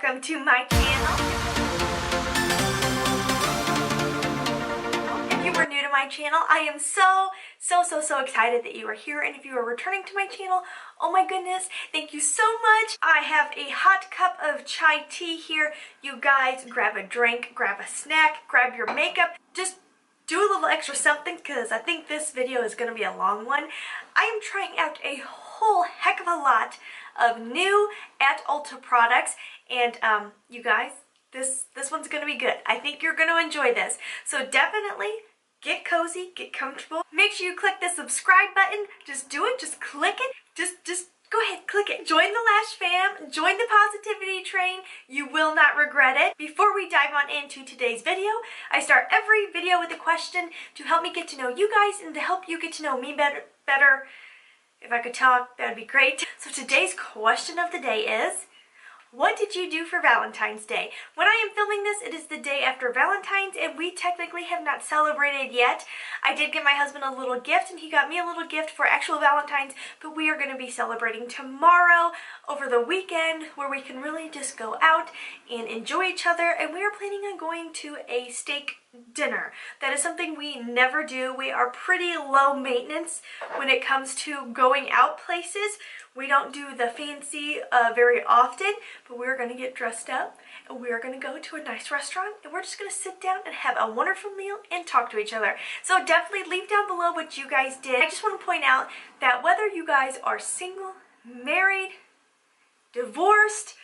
welcome to my channel. If you are new to my channel, I am so excited that you are here, and if you are returning to my channel, oh my goodness, thank you so much. I have a hot cup of chai tea here. You guys grab a drink, grab a snack, grab your makeup, just do a little extra something because I think this video is going to be a long one. I am trying out a whole heck of a lot of new at Ulta products, and you guys, this one's going to be good. I think you're going to enjoy this. So definitely get cozy, get comfortable. Make sure you click the subscribe button. Just do it, just click it. Just go ahead, click it. Join the Lash fam, join the positivity train. You will not regret it. Before we dive on into today's video, I start every video with a question to help me get to know you guys and to help you get to know me better. If I could talk, that would be great. So today's question of the day is, what did you do for Valentine's Day? When I am filming this, it is the day after Valentine's, and we technically have not celebrated yet. I did get my husband a little gift, and he got me a little gift for actual Valentine's, but we are going to be celebrating tomorrow over the weekend, where we can really just go out and enjoy each other, and we are planning on going to a steak dinner. That is something we never do. We are pretty low maintenance when it comes to going out places. We don't do the fancy very often, but we're going to get dressed up and we are going to go to a nice restaurant and we're just going to sit down and have a wonderful meal and talk to each other. So definitely leave down below what you guys did. I just want to point out that whether you guys are single, married, divorced,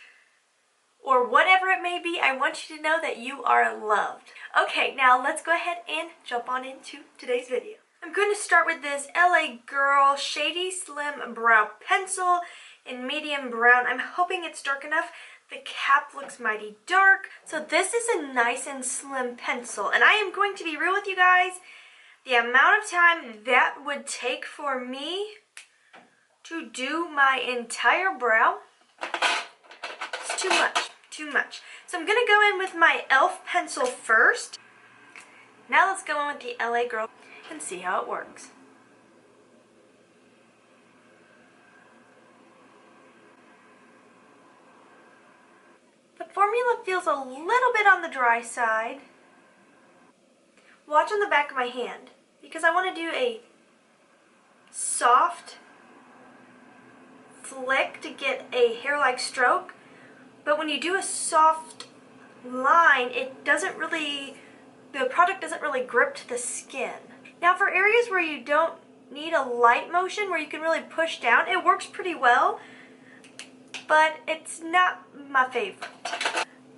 or whatever it may be, I want you to know that you are loved. Okay, now let's go ahead and jump on into today's video. I'm going to start with this LA Girl Shady Slim Brow Pencil in medium brown. I'm hoping it's dark enough. The cap looks mighty dark. So this is a nice and slim pencil. And I am going to be real with you guys. The amount of time that would take for me to do my entire brow is too much. Too much. So I'm going to go in with my e.l.f. pencil first. Now let's go in with the LA Girl and see how it works. The formula feels a little bit on the dry side. Watch on the back of my hand because I want to do a soft flick to get a hair-like stroke. But when you do a soft line, it doesn't really, the product doesn't really grip to the skin. Now for areas where you don't need a light motion, where you can really push down, it works pretty well, but it's not my favorite.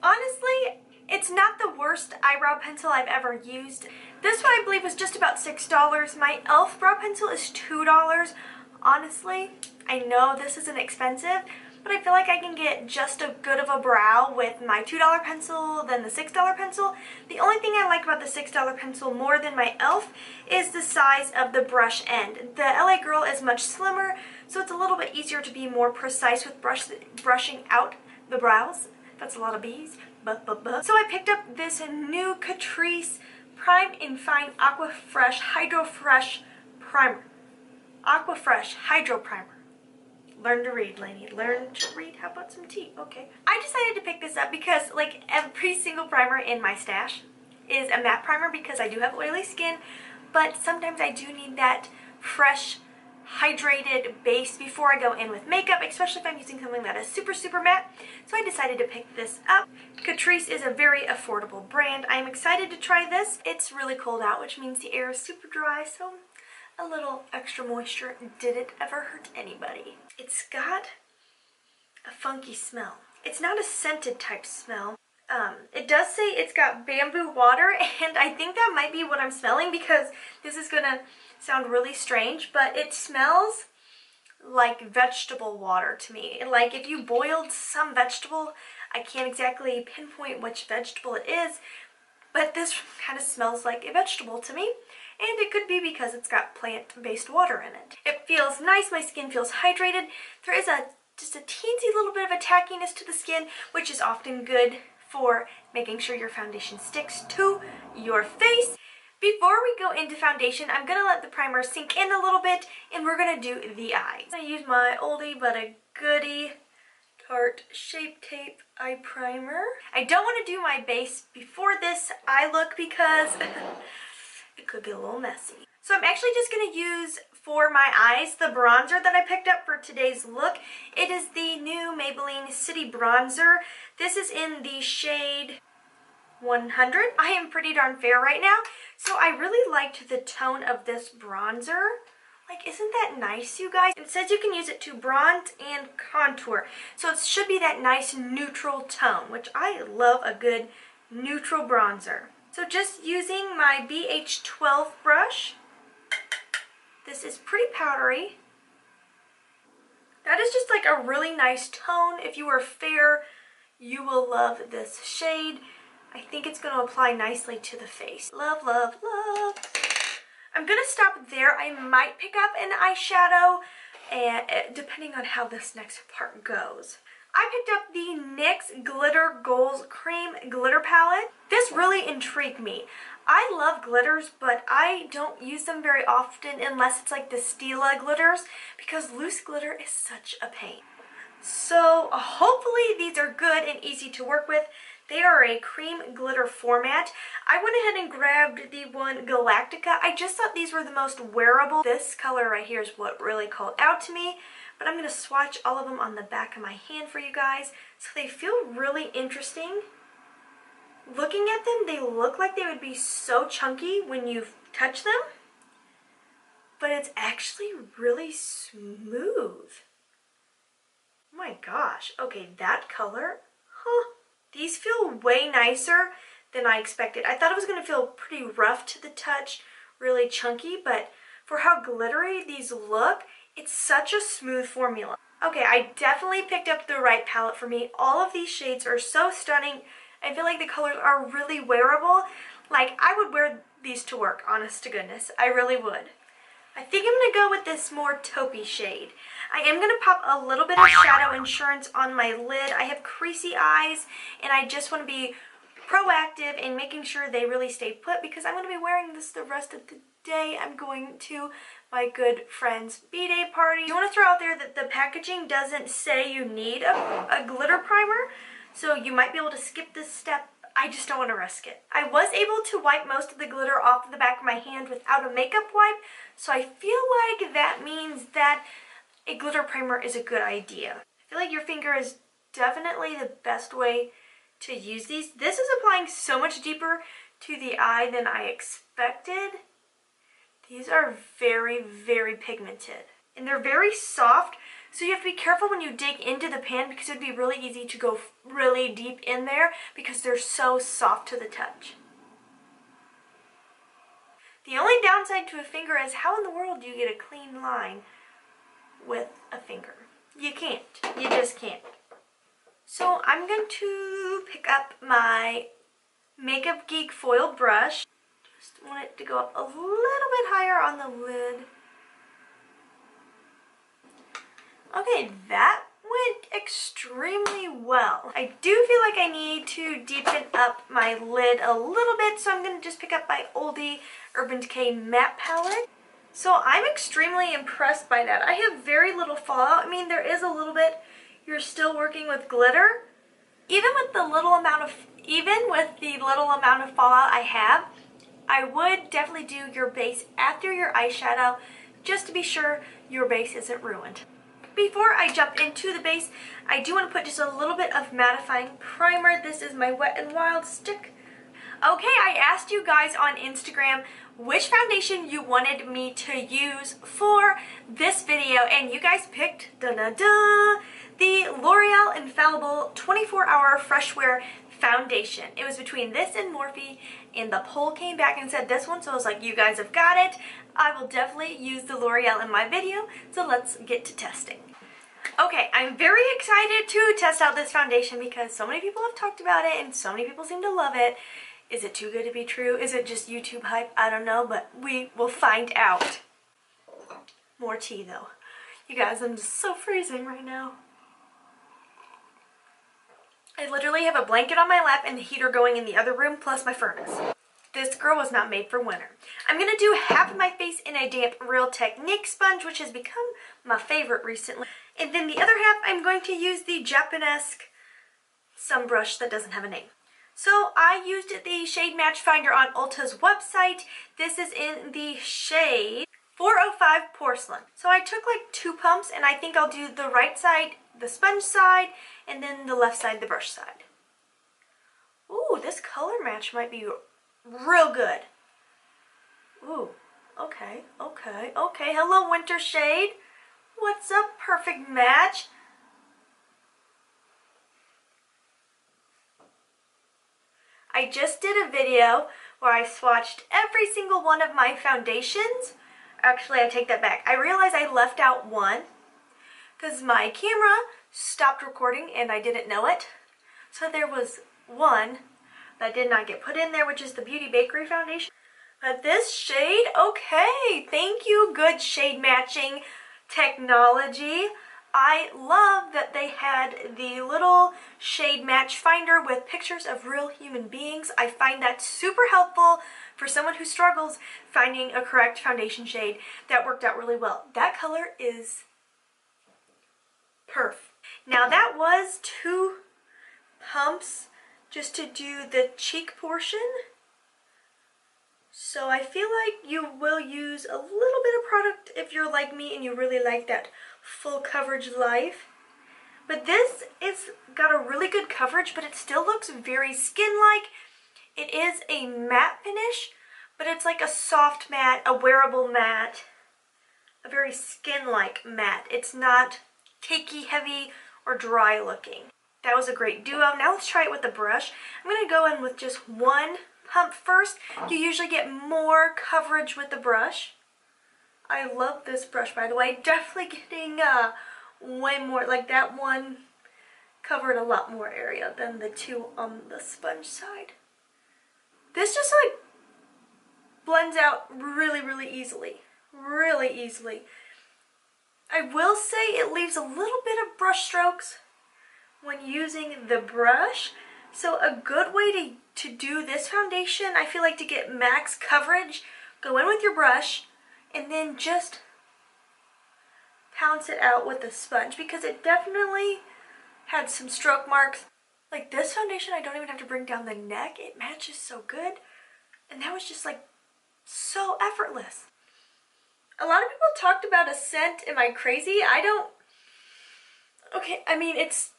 Honestly, it's not the worst eyebrow pencil I've ever used. This one I believe was just about $6. My e.l.f. brow pencil is $2. Honestly, I know this isn't expensive, but I feel like I can get just as good of a brow with my $2 pencil than the $6 pencil. The only thing I like about the $6 pencil more than my e.l.f. is the size of the brush end. The LA Girl is much slimmer, so it's a little bit easier to be more precise with brushing out the brows. That's a lot of B's. So I picked up this new Catrice Prime and Fine Aqua Fresh Hydro Fresh Primer. Aqua Fresh Hydro Primer. Learn to read, Laynie. Learn to read. How about some tea? Okay. I decided to pick this up because, like, every single primer in my stash is a matte primer because I do have oily skin, but sometimes I do need that fresh, hydrated base before I go in with makeup, especially if I'm using something that is super matte. So I decided to pick this up. Catrice is a very affordable brand. I'm excited to try this. It's really cold out, which means the air is super dry, so a little extra moisture didn't ever hurt anybody. It's got a funky smell. It's not a scented type smell. It does say it's got bamboo water, and I think that might be what I'm smelling because this is gonna sound really strange, but it smells like vegetable water to me. Like if you boiled some vegetable, I can't exactly pinpoint which vegetable it is, but this kind of smells like a vegetable to me. And it could be because it's got plant-based water in it. It feels nice, my skin feels hydrated. There is just a teensy little bit of a tackiness to the skin, which is often good for making sure your foundation sticks to your face. Before we go into foundation, I'm going to let the primer sink in a little bit, and we're going to do the eyes. I'm going to use my oldie but a goodie Tarte Tarte Shape Tape Eye Primer. I don't want to do my base before this eye look because it could get a little messy. So I'm actually just going to use for my eyes the bronzer that I picked up for today's look. It is the new Maybelline City Bronzer. This is in the shade 100. I am pretty darn fair right now, so I really liked the tone of this bronzer. Like, isn't that nice, you guys? It says you can use it to bronze and contour, so it should be that nice neutral tone, which I love a good neutral bronzer. So just using my BH12 brush. This is pretty powdery. That is just like a really nice tone. If you are fair, you will love this shade. I think it's going to apply nicely to the face. Love, love, love. I'm going to stop there. I might pick up an eyeshadow, and depending on how this next part goes. I picked up the NYX Glitter Goals Cream Glitter Palette. This really intrigued me. I love glitters, but I don't use them very often unless it's like the Stila glitters, because loose glitter is such a pain. So hopefully these are good and easy to work with. They are a cream glitter format. I went ahead and grabbed the one Galactica. I just thought these were the most wearable. This color right here is what really called out to me. But I'm going to swatch all of them on the back of my hand for you guys. So they feel really interesting. Looking at them, they look like they would be so chunky when you touch them. But it's actually really smooth. Oh my gosh. Okay, that color. Huh. These feel way nicer than I expected. I thought it was going to feel pretty rough to the touch, really chunky, but for how glittery these look, it's such a smooth formula. Okay, I definitely picked up the right palette for me. All of these shades are so stunning. I feel like the colors are really wearable. Like, I would wear these to work, honest to goodness. I really would. I think I'm going to go with this more taupey shade. I am going to pop a little bit of shadow insurance on my lid. I have creasy eyes, and I just want to be proactive in making sure they really stay put because I'm going to be wearing this the rest of the day. I'm going to my good friend's B-Day party. You want to throw out there that the packaging doesn't say you need a glitter primer, so you might be able to skip this step. I just don't want to risk it. I was able to wipe most of the glitter off of the back of my hand without a makeup wipe, so I feel like that means that a glitter primer is a good idea. I feel like your finger is definitely the best way to use these. This is applying so much deeper to the eye than I expected. These are very, very pigmented. And they're very soft, so you have to be careful when you dig into the pan because it would be really easy to go really deep in there because they're so soft to the touch. The only downside to a finger is how in the world do you get a clean line with a finger? You can't. You just can't. So I'm going to pick up my Makeup Geek foil brush. Just want it to go up a little bit higher on the lid. Okay, that went extremely well. I do feel like I need to deepen up my lid a little bit, so I'm going to just pick up my oldie Urban Decay matte palette. So I'm extremely impressed by that. I have very little fallout. I mean, there is a little bit. You're still working with glitter. Even with the little amount of fallout I have, I would definitely do your base after your eyeshadow just to be sure your base isn't ruined. Before I jump into the base, I do want to put just a little bit of mattifying primer. This is my Wet n Wild stick. Okay, I asked you guys on Instagram which foundation you wanted me to use for this video, and you guys picked the L'Oreal Infallible 24-Hour Fresh Wear Foundation. It was between this and Morphe, and the poll came back and said this one, so I was like, you guys have got it. I will definitely use the L'Oreal in my video, so let's get to testing. Okay, I'm very excited to test out this foundation because so many people have talked about it and so many people seem to love it. Is it too good to be true? Is it just YouTube hype? I don't know, but we will find out. More tea though. You guys, I'm just so freezing right now. I literally have a blanket on my lap and the heater going in the other room, plus my furnace. This girl was not made for winter. I'm going to do half of my face in a damp Real Technique sponge, which has become my favorite recently. And then the other half, I'm going to use the Japanesque sun brush that doesn't have a name. So I used the shade match finder on Ulta's website. This is in the shade 405 Porcelain. So I took like 2 pumps, and I think I'll do the right side, the sponge side, and then the left side, the brush side. Ooh, this color match might be real good. Ooh, okay. Hello, winter shade. What's up, perfect match? I just did a video where I swatched every single one of my foundations. Actually, I take that back. I realized I left out one because my camera stopped recording and I didn't know it. So there was one that did not get put in there, which is the Beauty Bakery foundation. But this shade, okay, thank you, good shade matching technology. I love that they had the little shade match finder with pictures of real human beings. I find that super helpful for someone who struggles finding a correct foundation shade. That worked out really well. That color is perf. Now that was 2 pumps just to do the cheek portion. So I feel like you will use a little bit of product if you're like me and you really like that full coverage life. But this is got a really good coverage, but it still looks very skin-like. It is a matte finish, but it's like a soft matte, a wearable matte, a very skin-like matte. It's not cakey, heavy, or dry looking. That was a great duo. Now let's try it with the brush. I'm going to go in with just 1 pump first. You usually get more coverage with the brush. I love this brush, by the way. Definitely getting way more, like that one covered a lot more area than the 2 on the sponge side. This just like blends out really easily. Really easily. I will say it leaves a little bit of brush strokes when using the brush. So a good way to do this foundation, I feel like to get max coverage, go in with your brush and then just pounce it out with the sponge, because it definitely had some stroke marks. Like this foundation, I don't even have to bring down the neck. It matches so good. And that was just like so effortless. A lot of people talked about a scent. Am I crazy? I don't. Okay, I mean, it's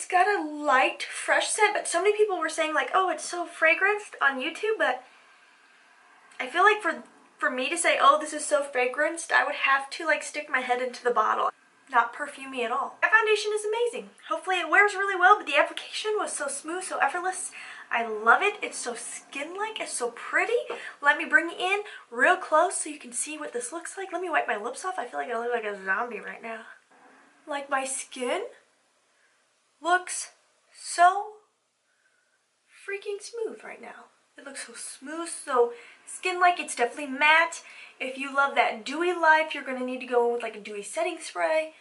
got a light, fresh scent, but so many people were saying like, oh, it's so fragranced on YouTube, but I feel like for me to say, oh, this is so fragranced, I would have to like stick my head into the bottle. Not perfumey at all. That foundation is amazing. Hopefully it wears really well, but the application was so smooth, so effortless. I love it. It's so skin-like. It's so pretty. Let me bring it in real close so you can see what this looks like. Let me wipe my lips off. I feel like I look like a zombie right now. Like my skin looks so freaking smooth right now. It looks so smooth, so skin-like. It's definitely matte. If you love that dewy life, you're going to need to go in with like a dewy setting spray.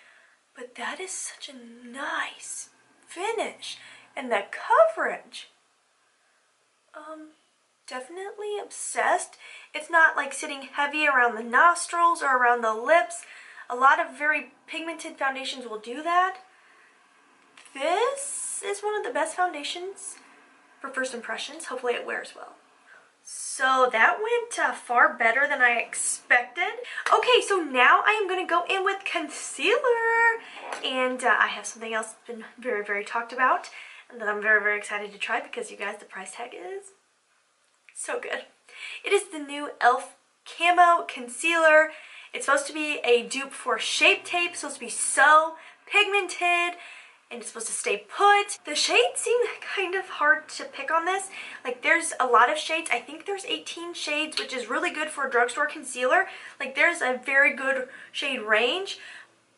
But that is such a nice finish. And the coverage. Definitely obsessed. It's not like sitting heavy around the nostrils or around the lips. A lot of very pigmented foundations will do that. This is one of the best foundations for first impressions. Hopefully it wears well. So that went far better than I expected. Okay, so now I am going to go in with concealer. And I have something else that's been very talked about and that I'm very excited to try, because you guys, the price tag is so good. It is the new e.l.f. Camo Concealer. It's supposed to be a dupe for Shape Tape. It's supposed to be so pigmented. And it's supposed to stay put. The shades seem kind of hard to pick on this. Like there's a lot of shades. I think there's 18 shades, which is really good for a drugstore concealer. Like there's a very good shade range.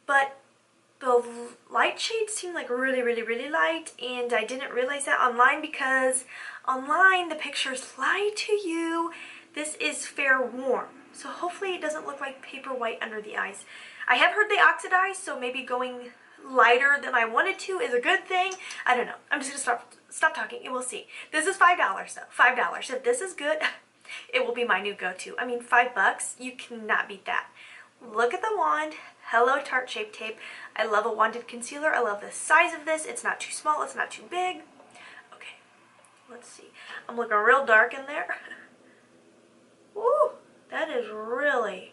But the light shades seem like really light. And I didn't realize that online, because online the pictures lie to you. This is fair warm. So hopefully it doesn't look like paper white under the eyes. I have heard they oxidize, so maybe going lighter than I wanted to is a good thing. I don't know. I'm just gonna stop talking and we'll see. This is $5 though. $5. If this is good, it will be my new go-to. I mean, $5, you cannot beat that. Look at the wand. Hello Tarte Shape Tape. I love a wanded concealer. I love the size of this. It's not too small. It's not too big. Okay, let's see. I'm looking real dark in there. Ooh, that is really...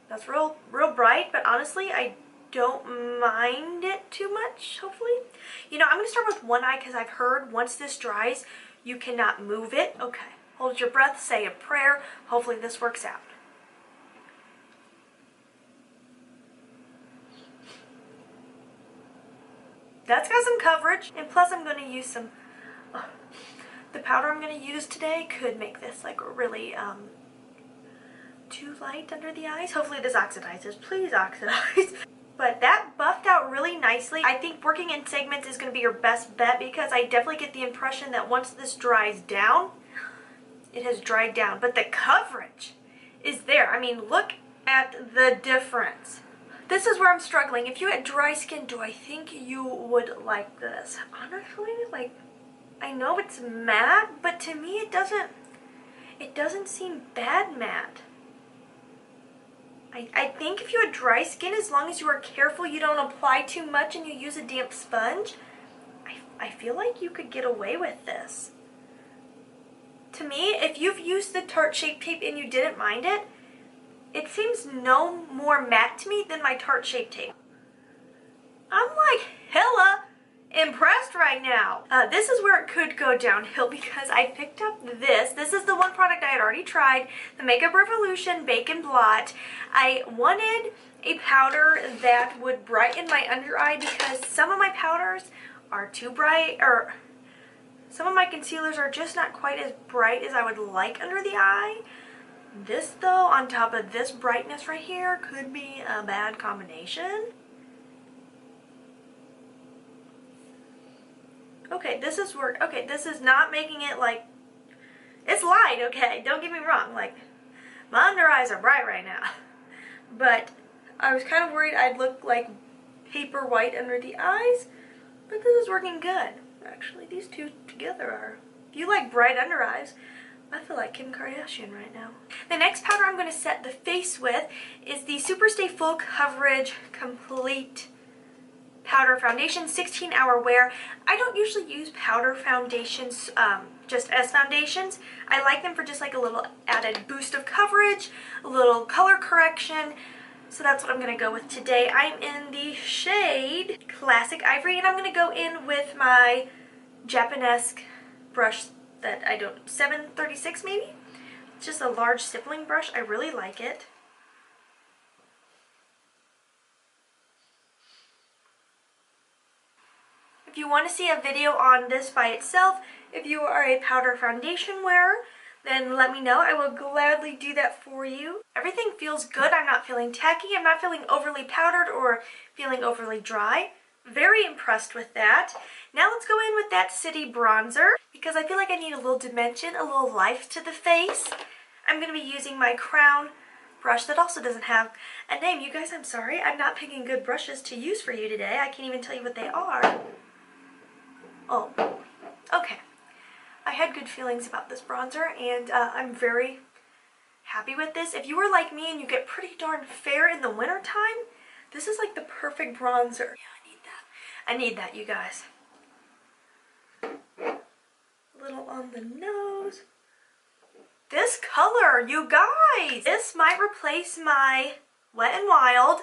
That's real bright, but honestly, I don't mind it too much, hopefully. You know, I'm going to start with one eye because I've heard once this dries, you cannot move it. Okay, hold your breath, say a prayer. Hopefully this works out. That's got some coverage, and plus I'm going to use some... the powder I'm going to use today could make this like really too light under the eyes. Hopefully this oxidizes. Please oxidize. But that buffed out really nicely. I think working in segments is going to be your best bet because I definitely get the impression that once this dries down, it has dried down. But the coverage is there. I mean, look at the difference. This is where I'm struggling. If you had dry skin, do I think you would like this? Honestly, like, I know it's matte, but to me it doesn't seem bad matte. I think if you had dry skin, as long as you are careful you don't apply too much and you use a damp sponge, I feel like you could get away with this. To me, if you've used the Tarte Shape Tape and you didn't mind it, it seems no more matte to me than my Tarte Shape Tape. I'm like hella impressed right now. This is where it could go downhill because I picked up this. This is the one product I had already tried, the Makeup Revolution Bake & Blot. I wanted a powder that would brighten my under eye because some of my powders are too bright, or some of my concealers are just not quite as bright as I would like under the eye. This though, on top of this brightness right here, could be a bad combination. Okay, this is work. Okay, this is not making it like, it's light, okay, don't get me wrong, like, my under eyes are bright right now, but I was kind of worried I'd look like paper white under the eyes, but this is working good. Actually, these two together are, if you like bright under eyes, I feel like Kim Kardashian right now. The next powder I'm going to set the face with is the Superstay Full Coverage Complete Powder Foundation, 16-hour wear. I don't usually use powder foundations just as foundations. I like them for just like a little added boost of coverage, a little color correction. So that's what I'm going to go with today. I'm in the shade Classic Ivory, and I'm going to go in with my Japanesque brush that 736 maybe? It's just a large stippling brush. I really like it. If you want to see a video on this by itself, if you are a powder foundation wearer, then let me know. I will gladly do that for you. Everything feels good. I'm not feeling tacky. I'm not feeling overly powdered or feeling overly dry. Very impressed with that. Now let's go in with that City bronzer because I feel like I need a little dimension, a little life to the face. I'm going to be using my Crown brush that also doesn't have a name. You guys, I'm sorry. I'm not picking good brushes to use for you today. I can't even tell you what they are. Oh, okay. I had good feelings about this bronzer, and I'm very happy with this. If you were like me and you get pretty darn fair in the wintertime, this is like the perfect bronzer. Yeah, I need that. I need that, you guys. A little on the nose. This color, you guys! This might replace my Wet n Wild.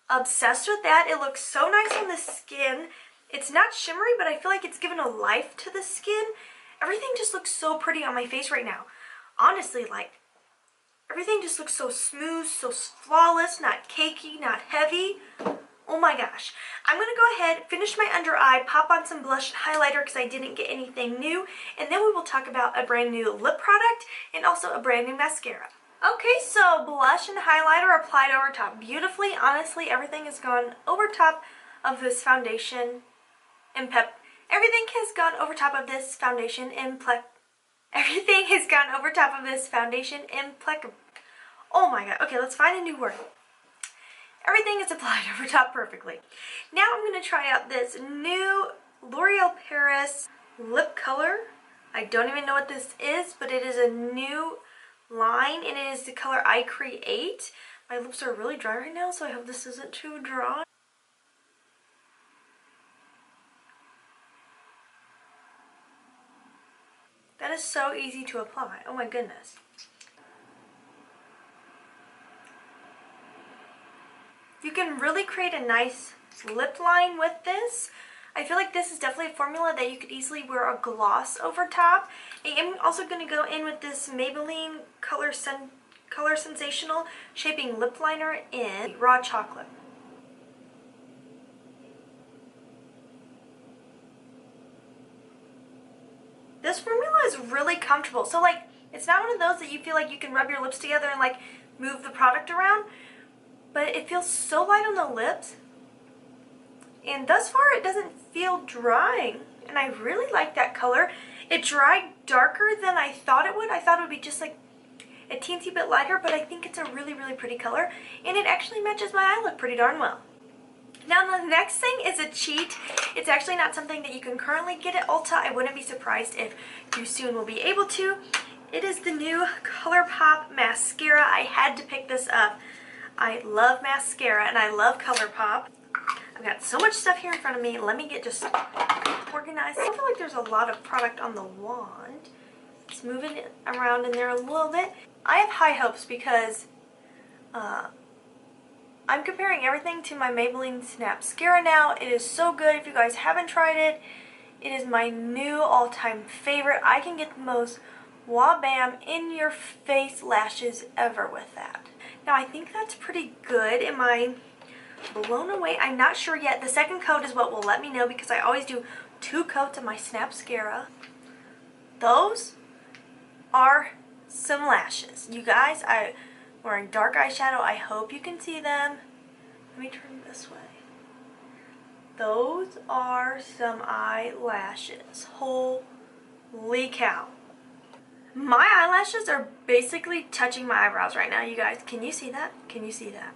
Obsessed with that. It looks so nice on the skin. It's not shimmery, but I feel like it's given a life to the skin. Everything just looks so pretty on my face right now. Honestly, like, everything just looks so smooth, so flawless, not cakey, not heavy. Oh my gosh. I'm going to go ahead, finish my under eye, pop on some blush and highlighter because I didn't get anything new, and then we will talk about a brand new lip product and also a brand new mascara. Okay, so blush and highlighter applied over top beautifully. Honestly, everything has gone over top of this foundation. Everything has gone over top of this foundation Everything has gone over top of this foundation impeccable. Oh my god. Okay, let's find a new word. Everything is applied over top perfectly. Now I'm going to try out this new L'Oreal Paris lip color. I don't even know what this is, but it is a new line, and it is the color I Create. My lips are really dry right now, so I hope this isn't too dry. That is so easy to apply. Oh my goodness. You can really create a nice lip line with this. I feel like this is definitely a formula that you could easily wear a gloss over top. I am also going to go in with this Maybelline Color Sensational Shaping Lip Liner in Raw Chocolate. This formula is really comfortable. So like, it's not one of those that you feel like you can rub your lips together and like move the product around, but it feels so light on the lips. And thus far it doesn't feel drying, and I really like that color. It dried darker than I thought it would. I thought it would be just like a teensy bit lighter, but I think it's a really, really pretty color, and it actually matches my eye look pretty darn well. Now the next thing is a cheat. It's actually not something that you can currently get at Ulta. I wouldn't be surprised if you soon will be able to. It is the new ColourPop mascara. I had to pick this up. I love mascara and I love ColourPop. I've got so much stuff here in front of me. Let me get just organized. I feel like there's a lot of product on the wand. Just moving it around in there a little bit. I have high hopes because I'm comparing everything to my Maybelline Snapscara now. It is so good. If you guys haven't tried it, it is my new all-time favorite. I can get the most wah-bam in-your-face lashes ever with that. Now I think that's pretty good. Am I blown away? I'm not sure yet. The second coat is what will let me know because I always do 2 coats of my Snapscara. Those are some lashes. You guys, I'm wearing dark eyeshadow. I hope you can see them. Let me turn this way. Those are some eyelashes. Holy cow. My eyelashes are basically touching my eyebrows right now, you guys. Can you see that? Can you see that?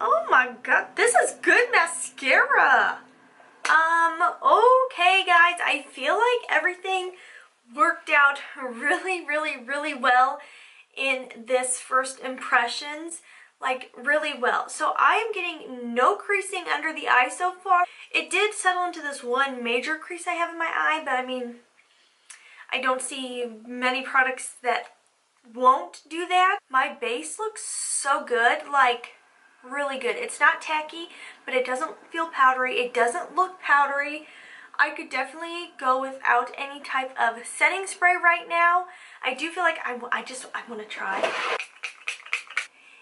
Oh my god, this is good mascara. Okay guys, I feel like everything worked out really, really, really well in this first impressions. Like, really well. So I am getting no creasing under the eye so far. It did settle into this one major crease I have in my eye, but I mean, I don't see many products that won't do that. My base looks so good, like really good. It's not tacky, but it doesn't feel powdery. It doesn't look powdery. I could definitely go without any type of setting spray right now. I do feel like I want to try.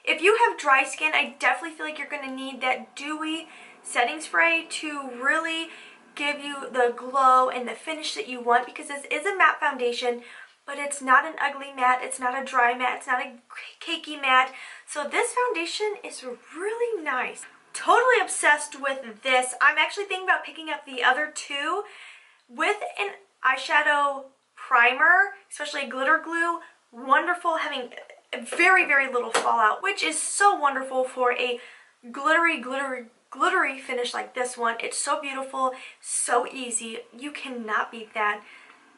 If you have dry skin, I definitely feel like you're going to need that dewy setting spray to really give you the glow and the finish that you want, because this is a matte foundation, but it's not an ugly matte, it's not a dry matte, it's not a cakey matte. So this foundation is really nice. Totally obsessed with this. I'm actually thinking about picking up the other 2 with an eyeshadow primer, especially glitter glue. Wonderful, having very, very little fallout, which is so wonderful for a glittery finish like this one. It's so beautiful, so easy. You cannot beat that.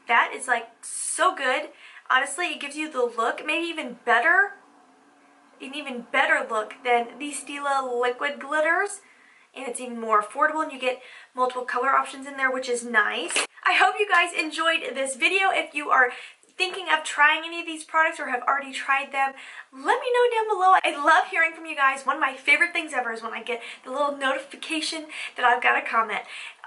That is like so good. Honestly, it gives you the look, maybe even better, an even better look than the Stila liquid glitters. And it's even more affordable, and you get multiple color options in there, which is nice. I hope you guys enjoyed this video. If you are thinking of trying any of these products or have already tried them, let me know down below. I love hearing from you guys. One of my favorite things ever is when I get the little notification that I've got a comment.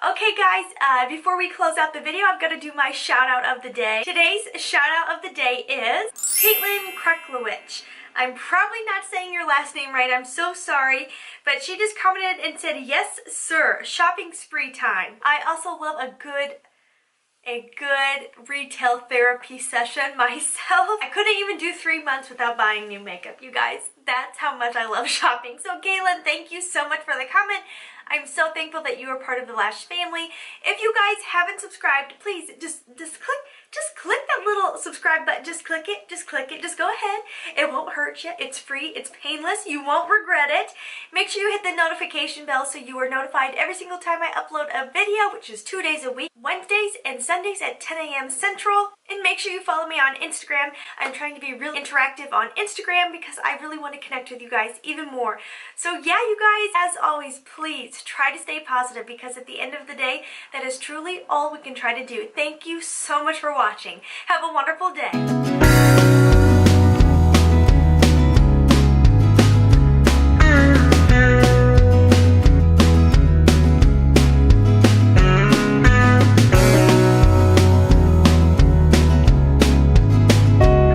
Okay guys, before we close out the video, I've got to do my shout out of the day. Today's shout out of the day is Caitlin Kreklowicz. I'm probably not saying your last name right, I'm so sorry, but she just commented and said, "Yes sir, shopping spree time." I also love a good retail therapy session myself. I couldn't even do 3 months without buying new makeup, you guys. That's how much I love shopping. So Caitlin, thank you so much for the comment. I'm so thankful that you are part of the Lash family. If you guys haven't subscribed, please just click that little subscribe button. Just click it. Just go ahead. It won't hurt you. It's free. It's painless. You won't regret it. Make sure you hit the notification bell so you are notified every single time I upload a video, which is 2 days a week, Wednesdays and Sundays at 10 a.m. Central. And make sure you follow me on Instagram. I'm trying to be really interactive on Instagram because I really want to connect with you guys even more. So yeah, you guys, as always, please try to stay positive because at the end of the day, that is truly all we can try to do. Thank you so much for watching. Have a wonderful day.